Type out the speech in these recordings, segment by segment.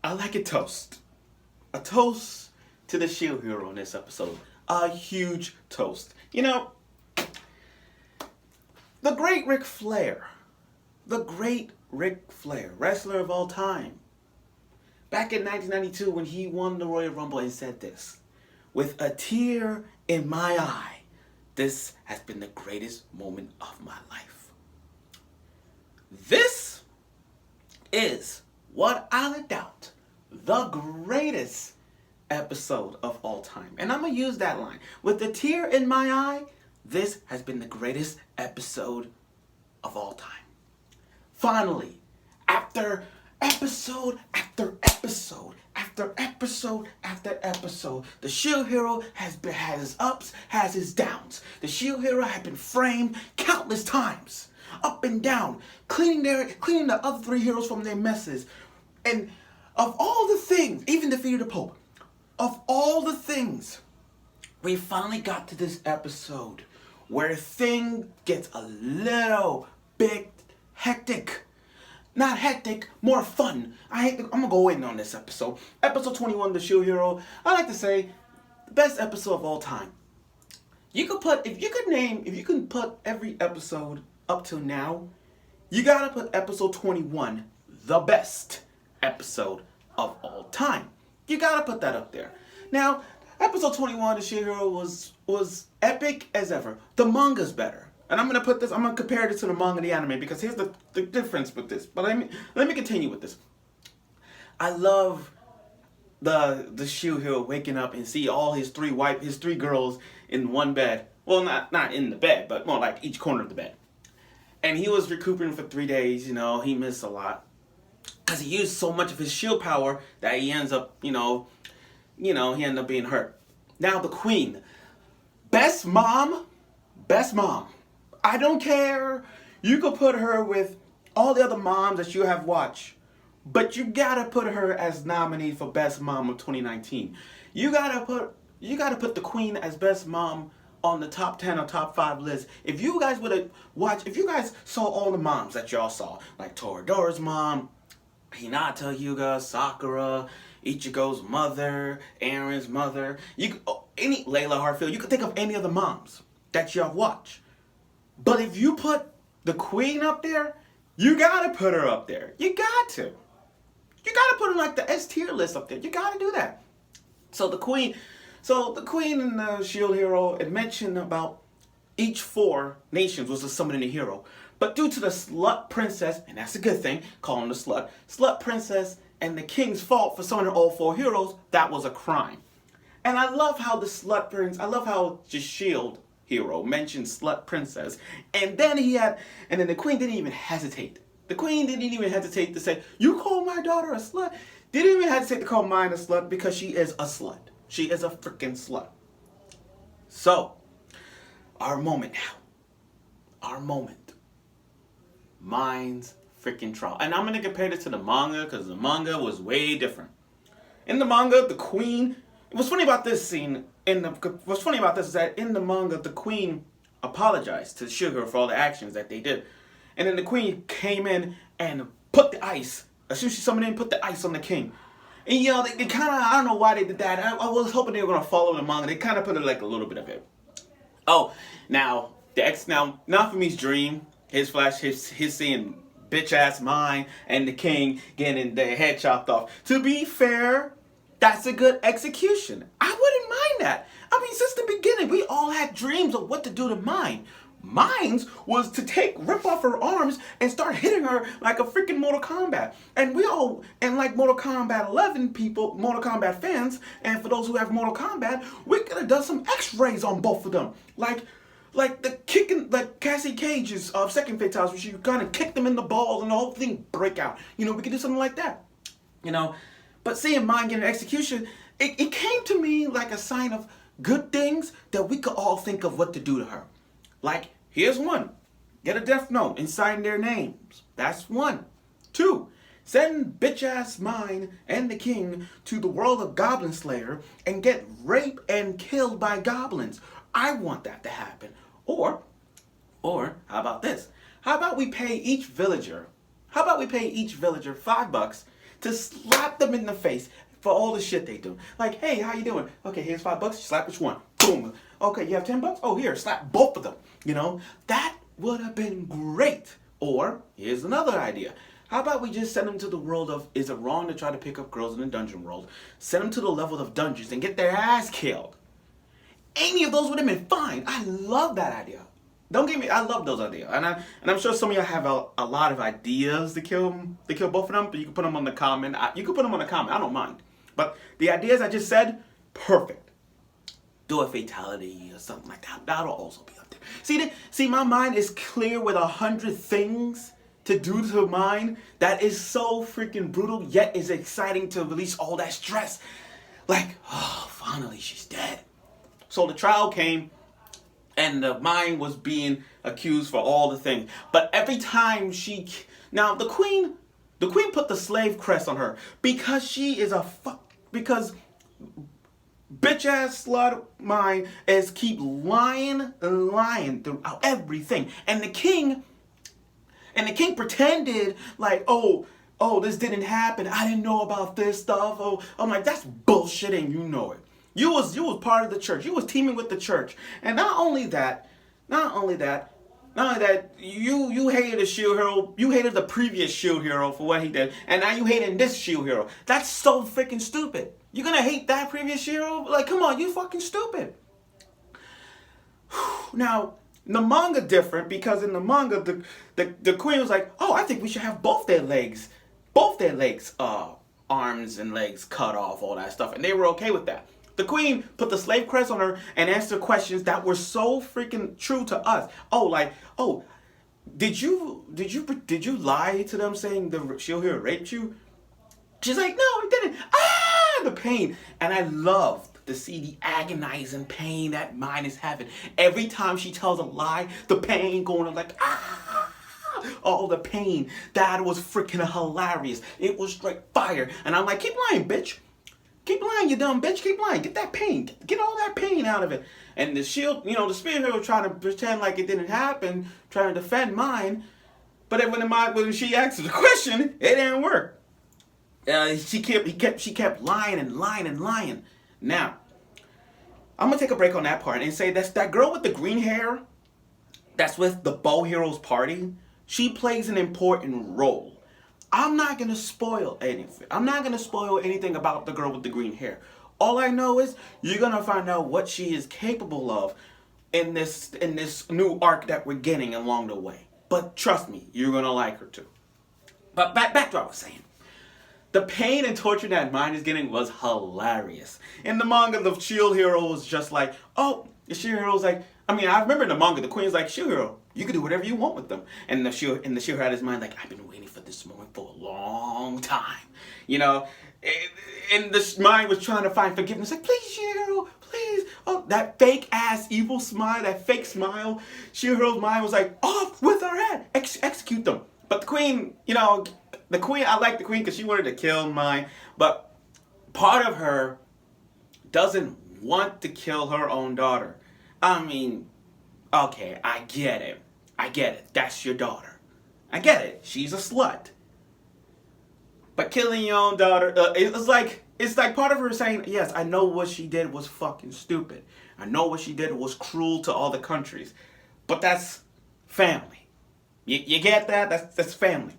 I like a toast. A toast to the shield hero in this episode. A huge toast. You know, the great Ric Flair. The great Ric Flair, wrestler of all time. Back in 1992 when he won the Royal Rumble and said this. With a tear in my eye, this has been the greatest moment of my life. This is, without a doubt, the greatest episode of all time. And I'm going to use that line. With a tear in my eye, this has been the greatest episode of all time. Finally, after episode after episode after episode after episode, the Shield Hero has his ups, has his downs. The Shield Hero had been framed countless times, up and down, cleaning the other three heroes from their messes. And of all the things, even defeated the Pope, of all the things, we finally got to this episode where thing gets a little bit hectic. Not hectic, more fun. I'm gonna go in on this episode. Episode 21, The Shield Hero. I like to say, the best episode of all time. If you can put every episode up till now, you gotta put episode 21, the best episode of all time. You gotta put that up there. Now, episode 21, The Shield Hero was epic as ever. The manga's better. And I'm gonna compare this to the manga and the anime because here's the difference with this. But let me continue with this. I love the Shield Hero waking up and see all his three girls in one bed. Well, not in the bed, but more like each corner of the bed. And he was recuperating for 3 days, he missed a lot. Because he used so much of his shield power that he ends up, he ended up being hurt. Now the Queen. Best mom. I don't care. You could put her with all the other moms that you have watched. But you gotta put her as nominee for Best Mom of 2019. You gotta put the Queen as Best Mom on the top 10 or top 5 list. If you guys saw all the moms that y'all saw, like Toradora's mom, Hinata, Hyuga, Sakura, Ichigo's mother, Aaron's mother, any Layla Hartfield, you could think of any of the moms that y'all watch. But if you put the Queen up there, you gotta put her up there. You got to. You gotta put her like the S tier list up there. You gotta do that. So the Queen and the Shield Hero, it mentioned about each 4 nations was summoning a hero. But due to the Slut Princess, and that's a good thing, calling the Slut Princess and the King's fault for summoning all 4 heroes, that was a crime. And I love how the Shield Hero mentioned Slut Princess, and then the Queen didn't even hesitate. The Queen didn't even hesitate to say, "You call my daughter a slut?" Didn't even hesitate to call Myne a slut because she is a slut. She is a freaking slut. So, our moment now. Our moment. Myne's freaking trial. And I'm going to compare this to the manga because the manga was way different. In the manga, the Queen... What's funny about this scene... What's funny about this is that in the manga, the Queen apologized to Sugar for all the actions that they did. And then the Queen came in and put the ice. As soon as she summoned in, put the ice on the King. And they kind of, I don't know why they did that. I was hoping they were going to follow the manga. They kind of put it like a little bit of it. Oh, now Nafumi's dream, his seeing bitch ass Myne and the King getting their head chopped off. To be fair, that's a good execution. I wouldn't mind that. I mean, since the beginning, we all had dreams of what to do to Myne. Myne's was to rip off her arms and start hitting her like a freaking Mortal Kombat. And like Mortal Kombat 11 people, Mortal Kombat fans, and for those who have Mortal Kombat, we could have done some X-rays on both of them. Like the kicking, like Cassie Cage's second Fatalities, where she kind of kicked them in the balls and the whole thing break out. We could do something like that. But seeing Myne get an execution, it came to me like a sign of good things that we could all think of what to do to her. Like, here's one. Get a death note and sign their names. That's 1. 2. Send bitch-ass Myne and the King to the world of Goblin Slayer and get raped and killed by goblins. I want that to happen. Or, how about this? How about we pay each villager $5 to slap them in the face for all the shit they do. Like, hey, how you doing? Okay, here's $5. Slap which one? Boom. Okay, you have $10? Oh, here, slap both of them. You know, that would have been great. Or, here's another idea. How about we just send them to the world of, is it wrong to try to pick up girls in the dungeon world? Send them to the level of dungeons and get their ass killed. Any of those would have been fine. I love that idea. Don't get me, I love those ideas. And I'm sure some of y'all have a lot of ideas to kill both of them, but you can put them on the comment. You can put them on the comment, I don't mind. But the ideas I just said, perfect. Do a fatality or something like that. That'll also be up there. See, my mind is clear with 100 things to do to mine that is so freaking brutal, yet is exciting to release all that stress. Like, oh, finally she's dead. So the trial came, and the Myne was being accused for all the things. But every time now the queen put the slave crest on her because she is because bitch ass slut Myne is keep lying throughout everything, and the king pretended like, oh, this didn't happen. I didn't know about this stuff. Oh, I'm like, that's bullshit, and you know it. You was part of the church. You was teaming with the church, and not only that, you hated the shield hero. You hated the previous shield hero for what he did, and now you hating this shield hero. That's so freaking stupid. You're gonna hate that previous hero? Like, come on, you fucking stupid. Now, the manga different, because in the manga, the queen was like, oh, I think we should have both their legs, arms and legs cut off, all that stuff, and they were okay with that. The queen put the slave crest on her and answered questions that were so freaking true to us. Did you lie to them saying the shield hero raped you? She's like, no, it didn't. The pain. And I loved to see the agonizing pain that Myne is having. Every time she tells a lie, the pain going on like, all the pain. That was freaking hilarious. It was straight fire. And I'm like, keep lying, bitch. Keep lying, you dumb bitch. Keep lying. Get that pain. Get all that pain out of it. And the shield, the spirit hero trying to pretend like it didn't happen, trying to defend Myne. But then when she asked the question, it didn't work. She kept lying and lying and lying. Now, I'm gonna take a break on that part and say that girl with the green hair, that's with the Bow Heroes party. She plays an important role. I'm not gonna spoil anything. I'm not gonna spoil anything about the girl with the green hair. All I know is you're gonna find out what she is capable of in this new arc that we're getting along the way. But trust me, you're gonna like her too. But back to what I was saying. The pain and torture that Myne is getting was hilarious. In the manga, the shield hero was just like, oh, the shield hero's like, I remember in the manga, the queen's like, shield hero, you can do whatever you want with them. And the shield hero had his mind like, I've been waiting for this moment for a long time. And the Myne was trying to find forgiveness. Like, please, shield hero, please. Oh, that fake ass evil smile, that fake smile. Shield hero's mind was like, off with her head, execute them. But the queen, I like the queen because she wanted to kill Myne, but part of her doesn't want to kill her own daughter. Okay, I get it. That's your daughter. I get it. She's a slut. But killing your own daughter, it's like part of her saying, yes, I know what she did was fucking stupid. I know what she did was cruel to all the countries. But that's family. You get that? That's family.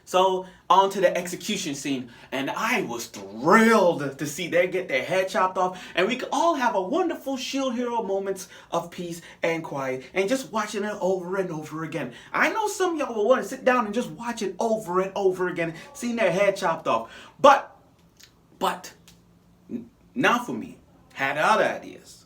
So, on to the execution scene, and I was thrilled to see they get their head chopped off, and we could all have a wonderful shield hero moments of peace and quiet, and just watching it over and over again. I know some of y'all will want to sit down and just watch it over and over again, seeing their head chopped off. But, not for me, had other ideas.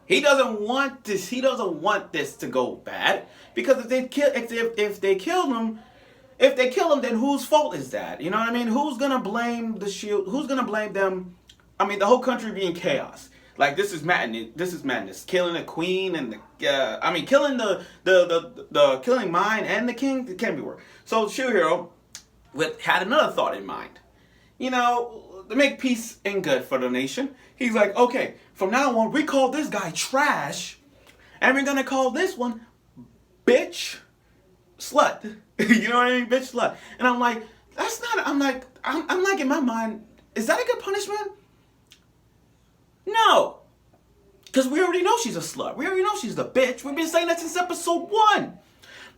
He doesn't want this to go bad, because if they kill him, then whose fault is that? You know what I mean? Who's gonna blame the shield? Who's gonna blame them? The whole country being chaos. Like, this is madness. Killing the queen and killing killing Myne and the king. It can't be worse. So shield hero had another thought in mind. To make peace and good for the nation. He's like, okay, from now on, we call this guy trash, and we're gonna call this one bitch slut. You know what I mean? Bitch slut. And I'm like, That's not. I'm like in my mind. Is that a good punishment? No, because we already know she's a slut. We already know she's the bitch. We've been saying that since episode 1.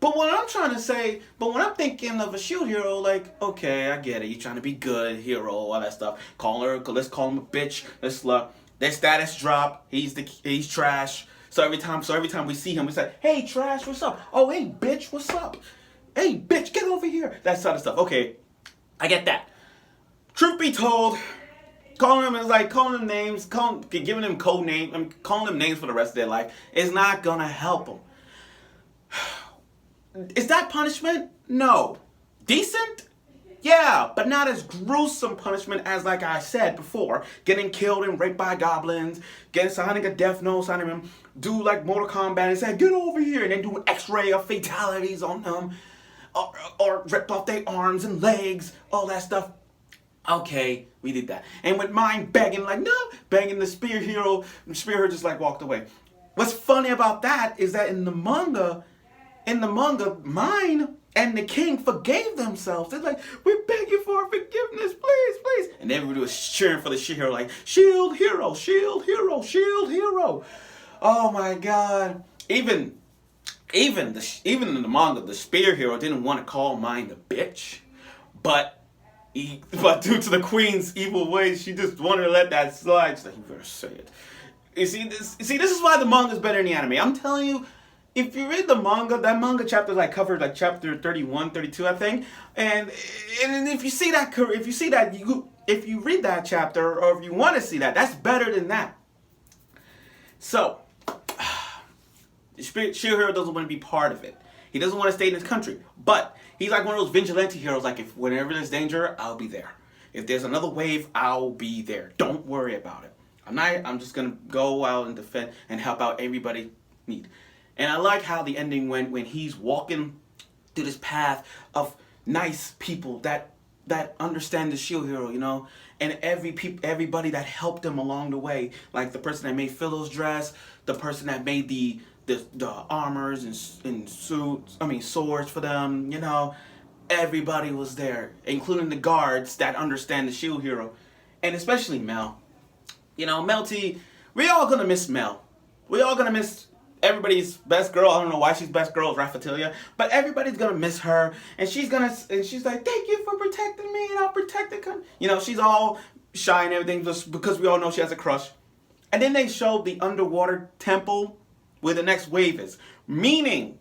But what I'm trying to say, but when I'm thinking of a shield hero, like, okay, I get it. You're trying to be good, hero, all that stuff. Let's call him a bitch, a slut. Their status drop. He's trash. So every time we see him, we say, hey, trash, what's up? Oh, hey, bitch, what's up? Hey, bitch, get over here. That sort of stuff. Okay, I get that. Truth be told, calling them names, giving them code names, calling them names for the rest of their life is not gonna help them. Is that punishment? No. Decent? Yeah, but not as gruesome punishment as, like I said before, getting killed and raped by goblins, signing a death note, signing him, do like Mortal Kombat and say, get over here, and then do an x-ray of fatalities on them, or ripped off their arms and legs, all that stuff. Okay, we did that. And with Myne begging, like, no, begging the spear hero just like walked away. What's funny about that is that in the manga, Myne and the king forgave themselves. They're like, we beg you for forgiveness, please, please. And everybody was cheering for the shield hero, like, shield hero, shield hero, shield hero. Oh my God. Even in the manga, the spear hero didn't want to call Myne the bitch, but due to the queen's evil ways, she just wanted to let that slide. She's like, you better say it. You see, this is why the manga is better than the anime. I'm telling you, if you read the manga, that manga chapter is like covered like chapter 31, 32, I think. And if you read that chapter, or if you want to see that, that's better than that. So, the shield hero doesn't want to be part of it. He doesn't want to stay in his country. But he's like one of those vigilante heroes, like, if whenever there's danger, I'll be there. If there's another wave, I'll be there. Don't worry about it. I'm just going to go out and defend and help out everybody need. And I like how the ending went when he's walking through this path of nice people that understand the shield hero, you know, and everybody that helped him along the way, like the person that made Phil's dress, the person that made the armors and swords for them, you know, everybody was there, including the guards that understand the shield hero, and especially Mel. You know, Melty, we all gonna miss Mel. We all gonna miss everybody's best girl. I don't know why she's best girl is Raphatilia, but everybody's gonna miss her, and she's like, thank you for protecting me, and I'll protect the country. You know, she's all shy and everything just because we all know she has a crush. And then they showed the underwater temple where the next wave is, meaning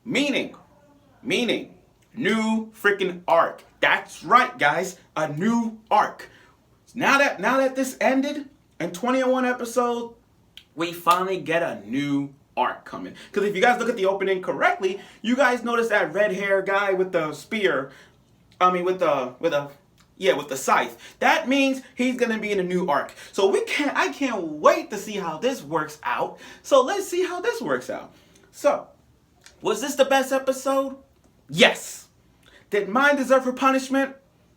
new freaking arc. That's right, guys, a new arc. Now that this ended in 21 episodes, we finally get a new arc coming. Because if you guys look at the opening correctly, you guys notice that red hair guy with the spear. With the scythe. That means he's gonna be in a new arc. So I can't wait to see how this works out. So let's see how this works out. So, was this the best episode? Yes. Did Myne deserve her punishment?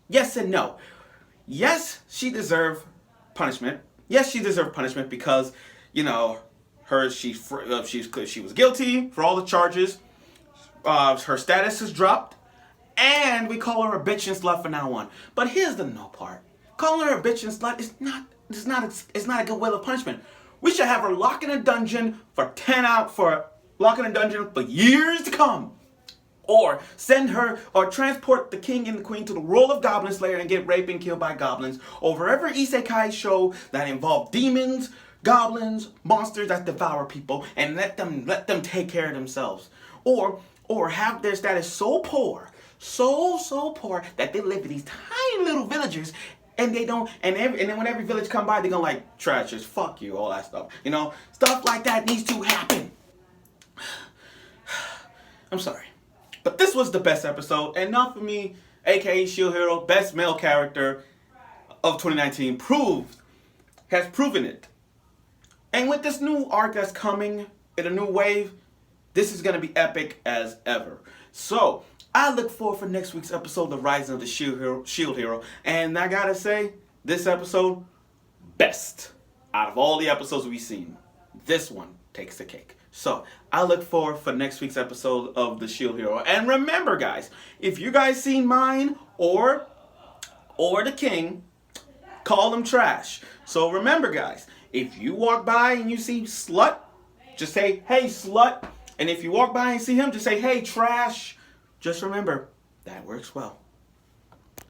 Yes and no. Yes, she deserved punishment. Yes, she deserved punishment because, you know, she was guilty for all the charges. Her status is dropped, and we call her a bitch and slut from now on. But here's the no part: calling her a bitch and slut is not a good way of punishment. We should have her locked in a dungeon for years to come. Or send her, or transport the king and the queen to the world of Goblin Slayer and get raped and killed by goblins. Or wherever isekai show that involve demons, goblins, monsters that devour people, and let them take care of themselves. Or have their status so poor that they live in these tiny little villages, and they don't, and then when every village come by, they're gonna like trash us, fuck you, all that stuff. You know, stuff like that needs to happen. I'm sorry. But this was the best episode, and not for me, aka Shield Hero, best male character of 2019, has proven it. And with this new arc that's coming in a new wave, this is going to be epic as ever. So, I look forward for next week's episode, The Rising of the Shield Hero. And I gotta say, this episode, best out of all the episodes we've seen. This one takes the cake. So I look forward for next week's episode of The Shield Hero. And remember, guys, if you guys seen Myne or the King, call them trash. So remember, guys, if you walk by and you see Slut, just say, hey, Slut. And if you walk by and see him, just say, hey, trash. Just remember, that works well.